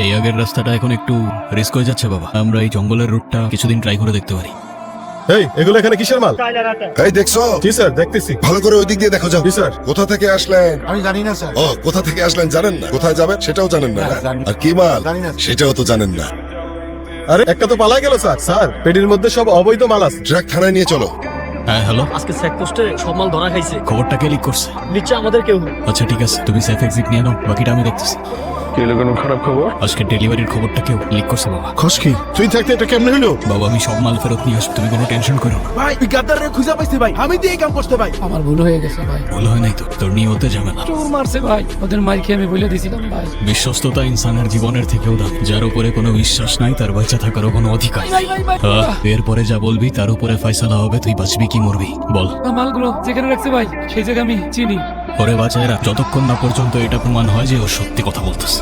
এই আগের রাস্তাটা এখন একটু রিস্ক হয়ে যাচ্ছে বাবা। আমরা এই জঙ্গলের রুটটা কিছুদিন ট্রাই করে দেখতে পারি। এই এগুলো এখানে কিসের মাল? এই দেখছো? জি স্যার, দেখতেছি। ভালো করে ওই দিক দিয়ে দেখো যাও। জি স্যার। কোথা থেকে আসলেন? আমি জানি না স্যার। ও, কোথা থেকে আসলেন জানেন না? কোথায় যাবেন সেটাও জানেন না? না, জানি না। আর কি মাল জানি না। সেটাও তো জানেন না। আরে একটা তো পালাই গেল স্যার। স্যার পেটির মধ্যে সব অবৈধ মাল আছে। ট্রাক থানায় নিয়ে চলো। হ্যাঁ হ্যালো, আজকে চেকপোস্টে সব মাল ধরা খাইছে। খবরটা কে লিক করছে? নিচে আমাদের কেউ নেই। আচ্ছা ঠিক আছে, তুমি সেফ এক্সিট নিয়ে নাও, বাকিটা আমি দেখতেছি। কোনো খারাপ খবর? আজকে ডেলিভারির খবরটা কেউ লিক করছে বাবা। খসকি তুই থাকতে এটা কেমনে হইলো? বাবা আমি সব মাল ফেরত নিয়ে আসবো, তুমি কোনো টেনশন করো না। ভাই ওই গাদ্দারে খুঁজে পাইছি ভাই, আমি দিয়ে কাম করতে ভাই। আমার ভুল হয়ে গেছে ভাই, ভুল হয় নাই তো, তোর নিয়ে হতে যাবে না। চোর মারছে ভাই, ওদের মার খেয়ে আমি বলে দিয়েছিলাম ভাই। বিশ্বস্ততা ইনসানের জীবনের থেকেও দাম। যার উপরে কোনো বিশ্বাস নাই তার বেঁচে থাকারও কোনো অধিকার নাই। এরপরে যা বলবি তার উপরে ফয়সালা হবে, তুই বাঁচবি কি মরবি বল। মালগুলো যেখানে রাখছে ভাই সেই জায়গা আমি চিনি। ওরে বাচ্চারা, যতক্ষণ না পর্যন্ত এটা প্রমাণ হয় যে ও সত্যি কথা বলতেছে।